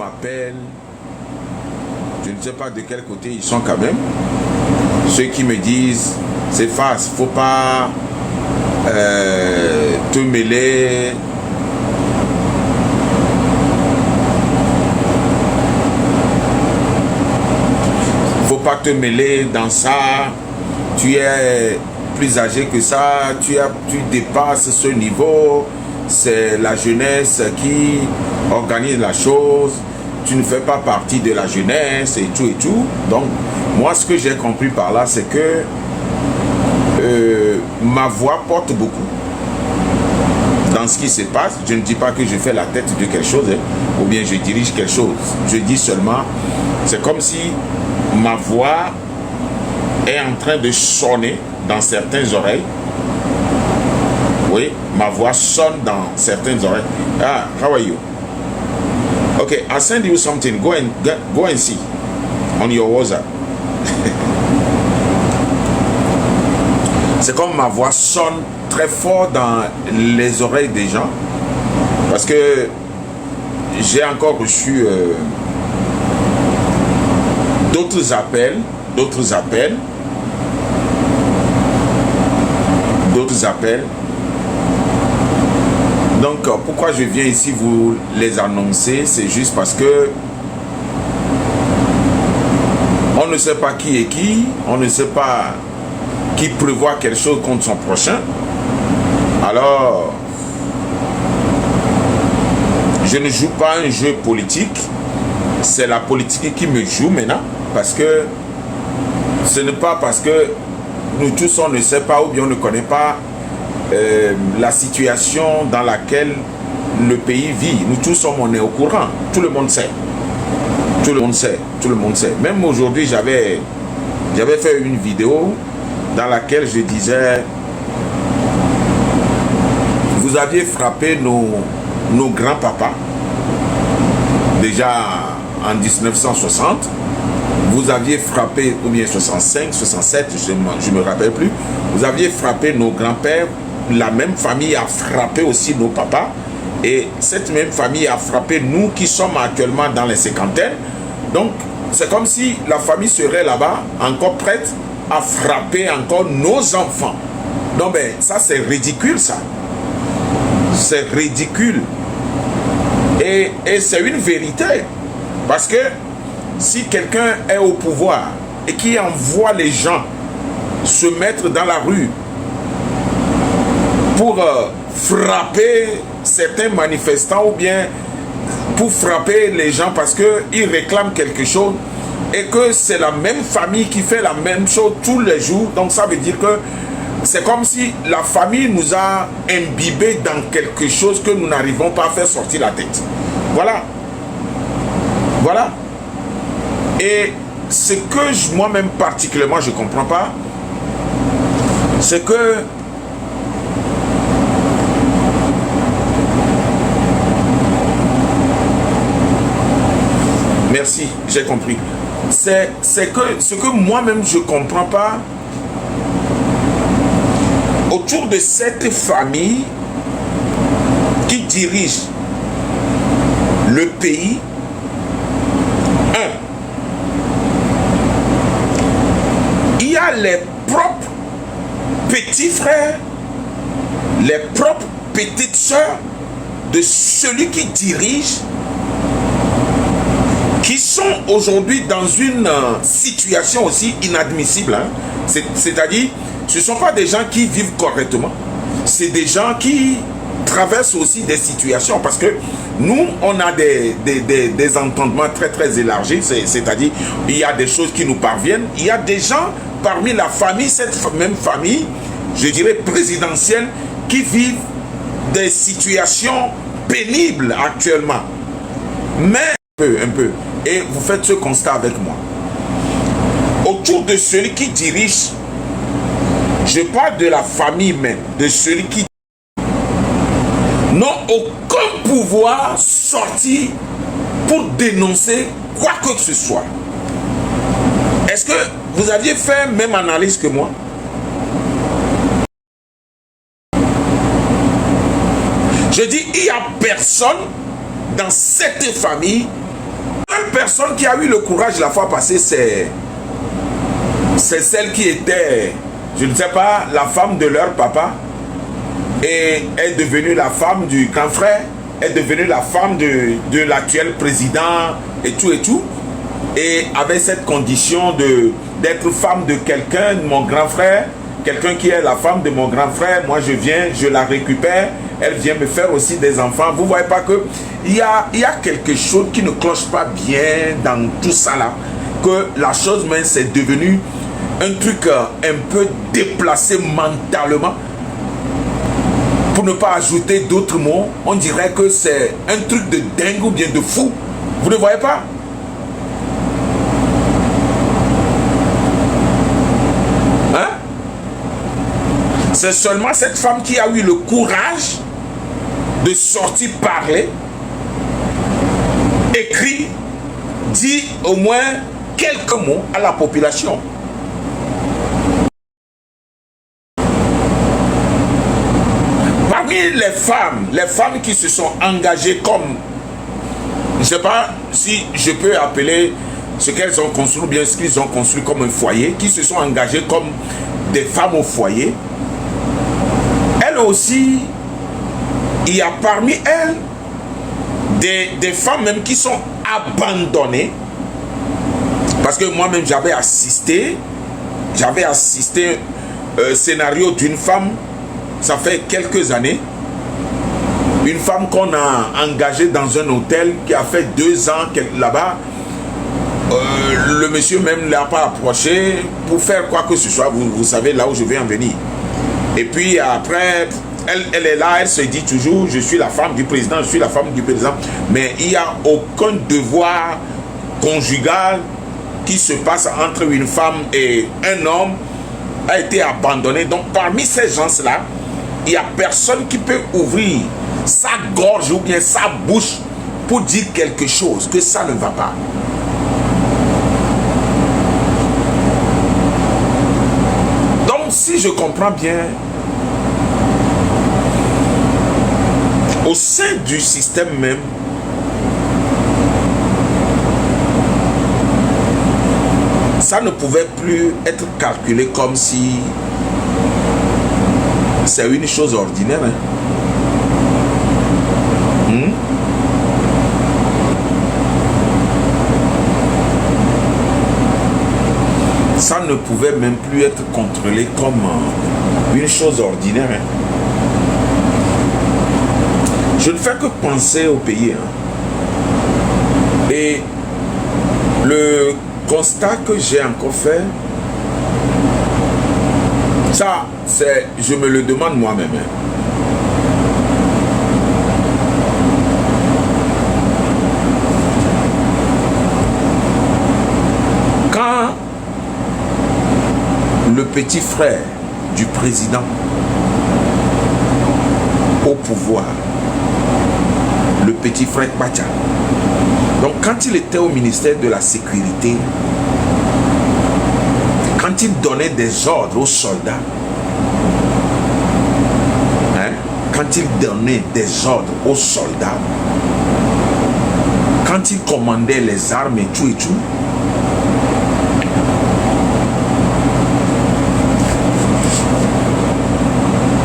m'appelle, je ne sais pas de quel côté ils sont quand même, ceux qui me disent, c'est face, faut pas te mêler. Faut pas te mêler dans ça, tu es plus âgé que ça, tu dépasses ce niveau, c'est la jeunesse qui organise la chose, tu ne fais pas partie de la jeunesse et tout et tout. Donc moi ce que j'ai compris par là, c'est que ma voix porte beaucoup dans ce qui se passe. Je ne dis pas que je fais la tête de quelque chose, hein, ou bien je dirige quelque chose. Je dis seulement, c'est comme si ma voix est en train de sonner dans certaines oreilles. Oui, ma voix sonne dans certaines oreilles. Ah, how are you? Okay, I'll send you something. Go and see on your WhatsApp. C'est comme ma voix sonne très fort dans les oreilles des gens, parce que j'ai encore reçu d'autres appels. Donc pourquoi je viens ici vous les annoncer, c'est juste parce que on ne sait pas qui est qui, on ne sait pas qui prévoit quelque chose contre son prochain. Alors je ne joue pas un jeu politique, c'est la politique qui me joue maintenant, parce que ce n'est pas parce que nous tous on ne sait pas ou bien on ne connaît pas la situation dans laquelle le pays vit. Nous tous on est au courant, tout le monde sait, tout le monde sait. Même aujourd'hui j'avais fait une vidéo dans laquelle je disais, vous aviez frappé nos grands-papas déjà en 1960, vous aviez frappé, ou bien 65, 67, je ne me rappelle plus, vous aviez frappé nos grands-pères, la même famille a frappé aussi nos papas, et cette même famille a frappé nous qui sommes actuellement dans les cinquantaines. Donc c'est comme si la famille serait là-bas, encore prête à frapper encore nos enfants. Non mais ça c'est ridicule, ça. C'est ridicule. Et c'est une vérité. Parce que si quelqu'un est au pouvoir et qui envoie les gens se mettre dans la rue pour frapper certains manifestants, ou bien pour frapper les gens parce qu'ils réclament quelque chose, et que c'est la même famille qui fait la même chose tous les jours, donc ça veut dire que c'est comme si la famille nous a imbibés dans quelque chose que nous n'arrivons pas à faire sortir la tête. Voilà. Voilà. Et ce que moi-même particulièrement je ne comprends pas, c'est que merci, j'ai compris. C'est que ce que moi-même je ne comprends pas, autour de cette famille qui dirige le pays, il y a les propres petits frères, les propres petites sœurs de celui qui dirige, qui sont aujourd'hui dans une situation aussi inadmissible. Hein. C'est-à-dire, ce ne sont pas des gens qui vivent correctement, c'est des gens qui traversent aussi des situations, parce que nous, on a des entendements très très élargis, c'est-à-dire, il y a des choses qui nous parviennent, il y a des gens parmi la famille, cette même famille, je dirais présidentielle, qui vivent des situations pénibles actuellement. Mais un peu. Et vous faites ce constat avec moi. Autour de celui qui dirige, je parle de la famille même, de celui qui n'ont aucun pouvoir sorti pour dénoncer quoi que ce soit. Est-ce que vous aviez fait même analyse que moi? Je dis, il n'y a personne dans cette famille seule personne qui a eu le courage la fois passée, c'est celle qui était, je ne sais pas, la femme de leur papa, et est devenue la femme du grand frère, est devenue la femme de l'actuel président, et tout, et avec cette condition d'être femme de quelqu'un, de mon grand frère, quelqu'un qui est la femme de mon grand frère, moi je viens, je la récupère, elle vient me faire aussi des enfants. Vous voyez pas que il y a quelque chose qui ne cloche pas bien dans tout ça là, que la chose même c'est devenu un truc un peu déplacé mentalement, pour ne pas ajouter d'autres mots. On dirait que c'est un truc de dingue ou bien de fou. Vous ne voyez pas? Hein? C'est seulement cette femme qui a eu le courage de sortir parler, écrit, dit au moins quelques mots à la population. Parmi les femmes qui se sont engagées comme, je ne sais pas si je peux appeler ce qu'elles ont construit, ou bien ce qu'ils ont construit comme un foyer, qui se sont engagées comme des femmes au foyer, elles aussi, il y a parmi elles des femmes même qui sont abandonnées, parce que moi-même j'avais assisté scénario d'une femme, ça fait quelques années, une femme qu'on a engagée dans un hôtel qui a fait 2 ans là-bas. Le monsieur même ne l'a pas approché pour faire quoi que ce soit, vous savez là où je vais en venir. Et puis après, elle est là, elle se dit toujours, je suis la femme du président, je suis la femme du président. Mais il n'y a aucun devoir conjugal qui se passe entre une femme et un homme, a été abandonné. Donc parmi ces gens-là, il n'y a personne qui peut ouvrir sa gorge ou bien sa bouche pour dire quelque chose, que ça ne va pas. Donc si je comprends bien, au sein du système même, ça ne pouvait plus être calculé comme si c'est une chose ordinaire. Hein? Ça ne pouvait même plus être contrôlé comme une chose ordinaire. Hein? Je ne fais que penser au pays. Hein? Et le constat que j'ai encore fait, ça, c'est, je me le demande moi-même. Hein. Quand le petit frère du président au pouvoir, le petit frère Bacha, donc quand il était au ministère de la Sécurité, quand il donnait des ordres aux soldats, hein, quand il donnait des ordres aux soldats, quand il commandait les armes et tout,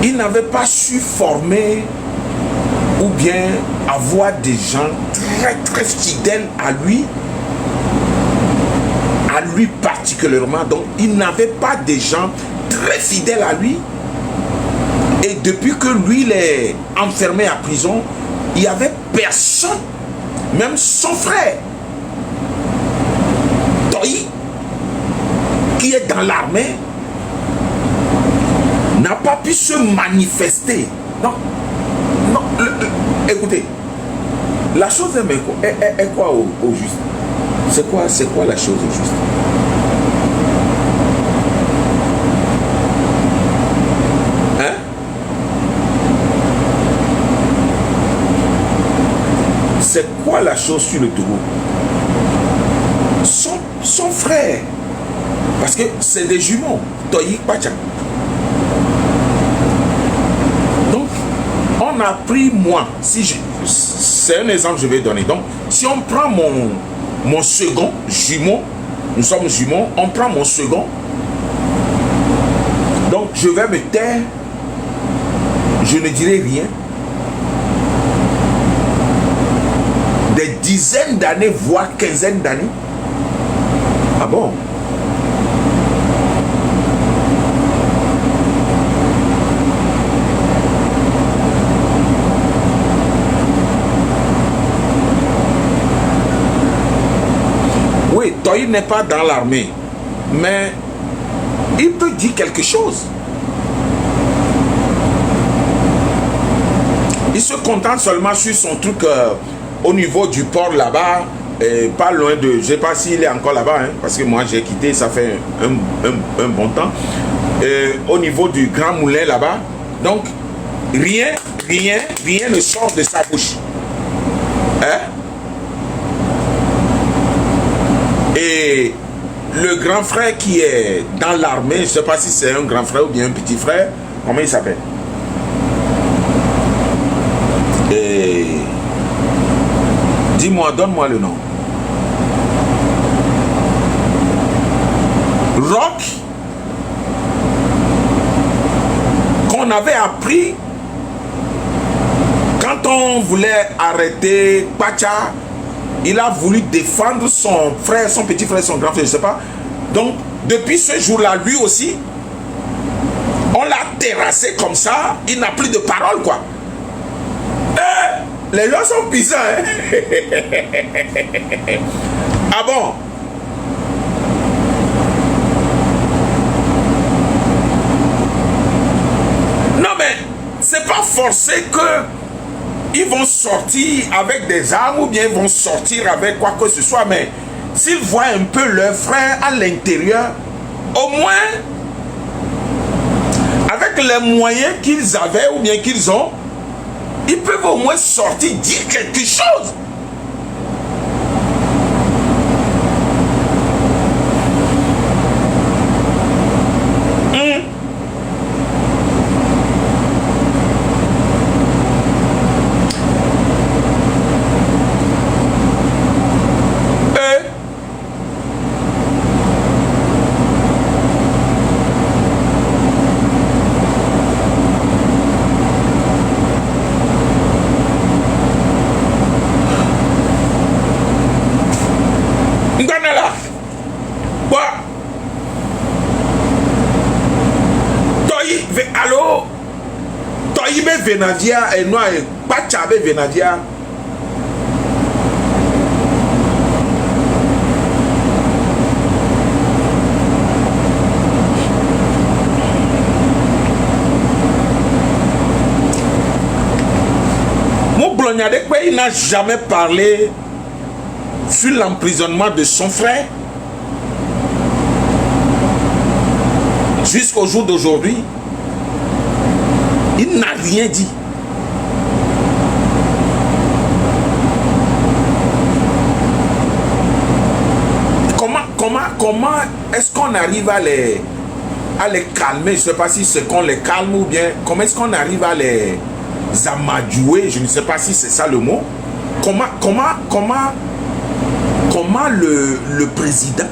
il n'avait pas su former ou bien avoir des gens très fidèles à lui particulièrement. Donc il n'avait pas des gens très fidèles à lui, et depuis que lui l'est enfermé à prison, il n'y avait personne, même son frère Toyi, qui est dans l'armée, n'a pas pu se manifester. Non, écoutez, la chose est quoi au juste? C'est quoi la chose au juste? Hein? C'est quoi la chose sur le taureau? Son frère. Parce que c'est des jumeaux. Toyi Bacha. Donc, on a pris moi. C'est un exemple que je vais donner. Donc, si on prend mon second jumeau, nous sommes jumeaux, on prend mon second. Donc je vais me taire, je ne dirai rien. Des dizaines d'années, voire quinzaines d'années. Ah bon? Oui, Toyi n'est pas dans l'armée, mais il peut dire quelque chose. Il se contente seulement sur son truc au niveau du port là-bas, pas loin de... Je ne sais pas s'il est encore là-bas, hein, parce que moi j'ai quitté, ça fait un bon temps. Au niveau du Grand Moulin là-bas. Donc, rien ne sort de sa bouche. Hein? Et le grand frère qui est dans l'armée, je ne sais pas si c'est un grand frère ou bien un petit frère, comment il s'appelle? Et dis-moi, donne-moi le nom. Rock, qu'on avait appris quand on voulait arrêter Pacha. Il a voulu défendre son frère, son petit frère, son grand frère, je ne sais pas. Donc, depuis ce jour-là, lui aussi, on l'a terrassé comme ça. Il n'a plus de parole, quoi. Les gens sont puissants, hein? Ah bon? Non, mais c'est pas forcé que ils vont sortir avec des armes ou bien ils vont sortir avec quoi que ce soit, mais s'ils voient un peu leur frère à l'intérieur, au moins, avec les moyens qu'ils avaient ou bien qu'ils ont, ils peuvent au moins sortir, dire quelque chose. Venadia et moi Pacha avec Venadia. Mon Blognadek, il n'a jamais parlé sur l'emprisonnement de son frère jusqu'au jour d'aujourd'hui. Il n'a rien dit. Comment est-ce qu'on arrive à les calmer? Je ne sais pas si c'est qu'on les calme ou bien comment est-ce qu'on arrive à les amadouer? Je ne sais pas si c'est ça le mot. Comment le président,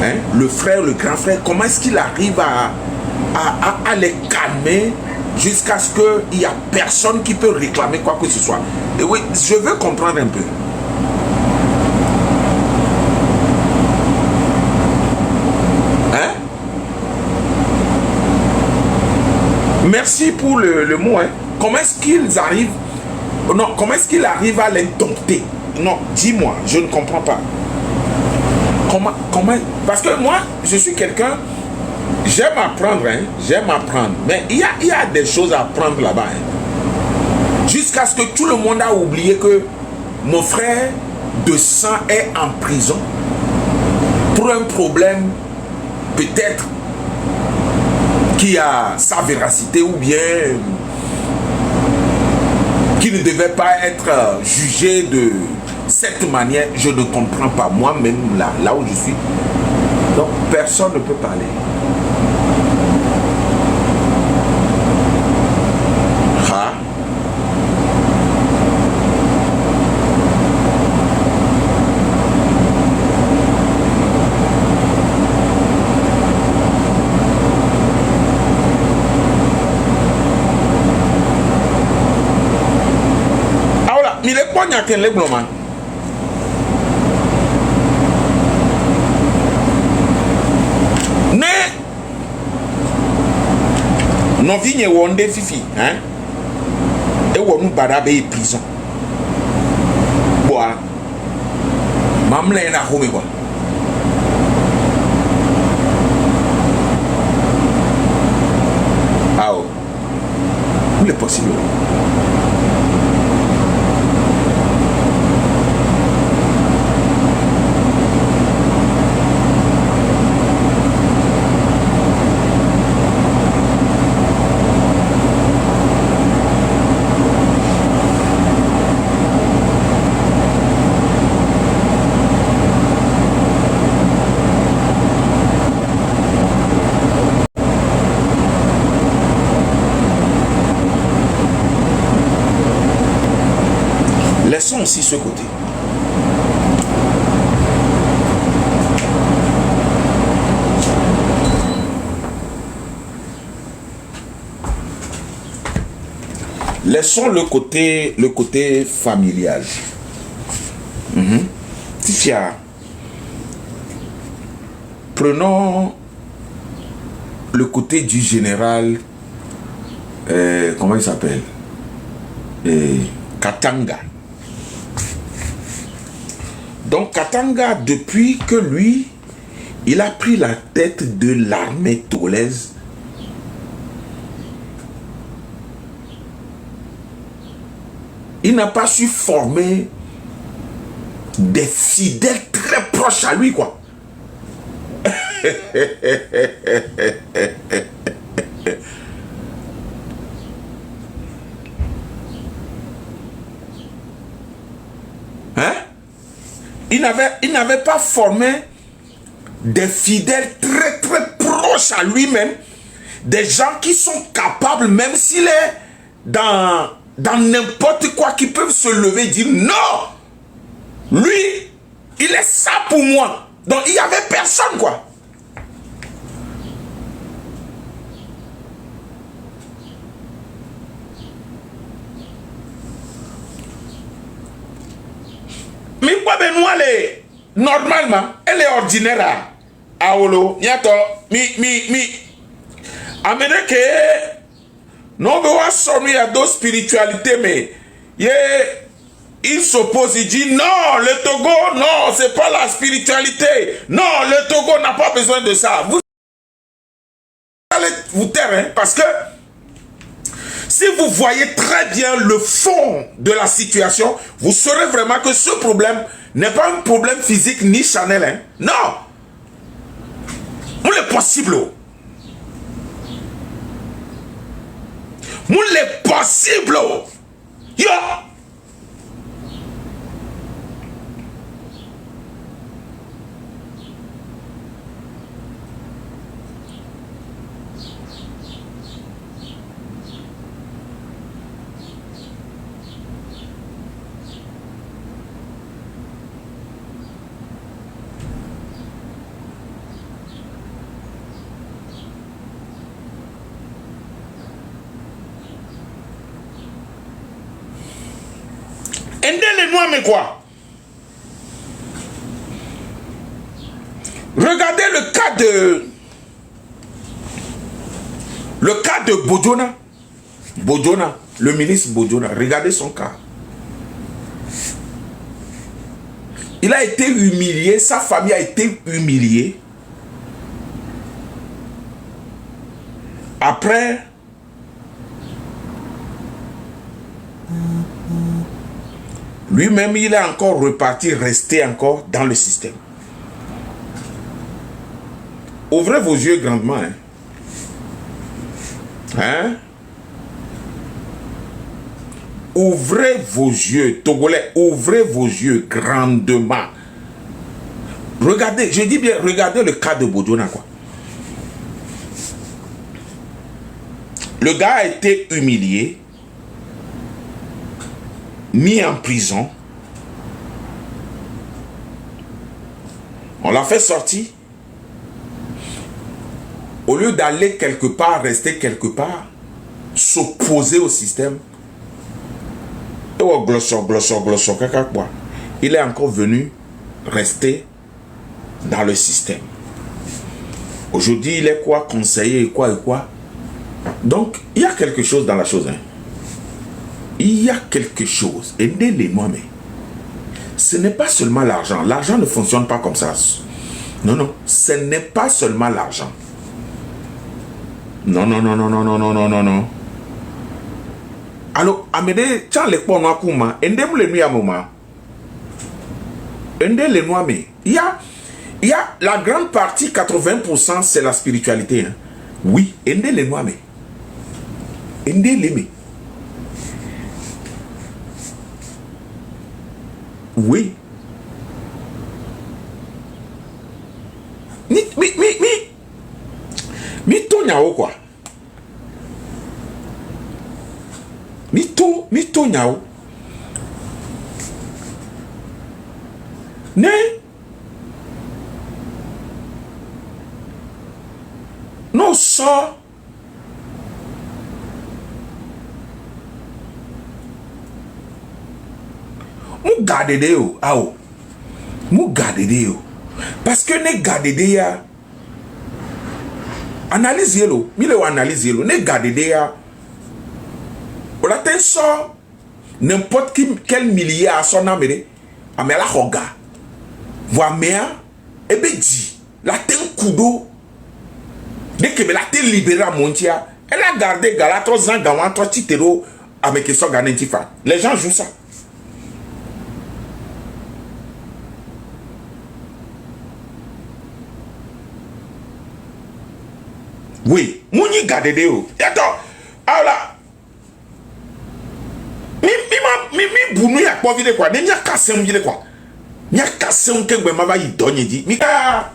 hein, le frère, le grand frère, comment est-ce qu'il arrive à les calmer jusqu'à ce qu'il n'y a personne qui peut réclamer quoi que ce soit? Et oui, je veux comprendre un peu. Hein? Merci pour le mot. Hein? Comment est-ce qu'ils arrivent? Non, comment est-ce qu'il arrive à les dompter? Non, dis-moi, je ne comprends pas. Comment? Parce que moi, je suis quelqu'un... J'aime apprendre, hein? J'aime apprendre. Mais il y a des choses à apprendre là-bas. Hein? Jusqu'à ce que tout le monde a oublié que mon frère de sang est en prison pour un problème peut-être qui a sa véracité ou bien qui ne devait pas être jugé de cette manière. Je ne comprends pas moi-même là où je suis. Donc personne ne peut parler. n'a qu'un les blomman. Ne non vigne wonde fifi hein et wonu badabe prison boa mamle na home quoi ah oh il est possible. Laissons aussi ce côté. Laissons le côté familial. Tifia. Prenons le côté du général, comment il s'appelle, Katanga. Donc Katanga, depuis que lui, il a pris la tête de l'armée togolaise, il n'a pas su former des fidèles très proches à lui, quoi. Hein? Il n'avait pas formé des fidèles très très proches à lui-même, des gens qui sont capables, même s'il est dans n'importe quoi, qui peuvent se lever et dire non, lui, il est ça pour moi. Donc il n'y avait personne, quoi. Mais quoi Benoît normalement elle est ordinaire à Olo niato mi amene que non veut sortir à d'autres spiritualités mais il s'oppose, il dit non, le Togo non, c'est pas la spiritualité, non, le Togo n'a pas besoin de ça. Vous allez vous taire, hein, parce que si vous voyez très bien le fond de la situation, vous saurez vraiment que ce problème n'est pas un problème physique ni charnel. Hein. Non. C'est possible. C'est possible. Yo. Les noirs, mais quoi? Regardez le cas de Bodjona. Bodjona, le ministre Bodjona. Regardez son cas. Il a été humilié, sa famille a été humiliée. Après, lui-même, il est encore reparti, resté encore dans le système. Ouvrez vos yeux grandement. Hein? Hein? Ouvrez vos yeux, Togolais, ouvrez vos yeux grandement. Regardez, je dis bien, regardez le cas de Bodjona, quoi. Le gars a été humilié, mis en prison. On l'a fait sortir. Au lieu d'aller quelque part, rester quelque part, s'opposer au système. Et il est encore venu rester dans le système. Aujourd'hui, il est quoi? Conseiller et quoi? Donc, il y a quelque chose dans la chose. Hein. Il y a quelque chose. Aidez-les moi-même. Ce n'est pas seulement l'argent. L'argent ne fonctionne pas comme ça. Non. Ce n'est pas seulement l'argent. Non. Alors, Amédée, tiens les points noirs kuma. Aidez-moi les nuits à moment. Aidez les noirs mais. Il y a la grande partie, 80%, c'est la spiritualité. Hein. Oui, aidez les noirs mais. Aidez les mais. Oui. Mi to nyao quoi. Mi to nyao. Ne. Non ça. Mou garde de yo. Ao. Mou garde de yo. Parce que ne garde de ya. Analyse lo. Mi le analyse lo. Ne garde de ya. On la ten sort n'importe quel millier à son âme. Amela hoga. Voix mea. Ebe dit. La ten kudo. Dès que la ten libéré à Montia. Elle a gardé Gala 3 ans. Gawan 3 titero. Avec son ganentifa. Les gens jouent ça. Oui, mouni gade de yo. Yato, alors, mi bounu ya kwa vide kwa, de nya kase mjile kwa. Nya kase unke gwe maba yi donye di. Mi ka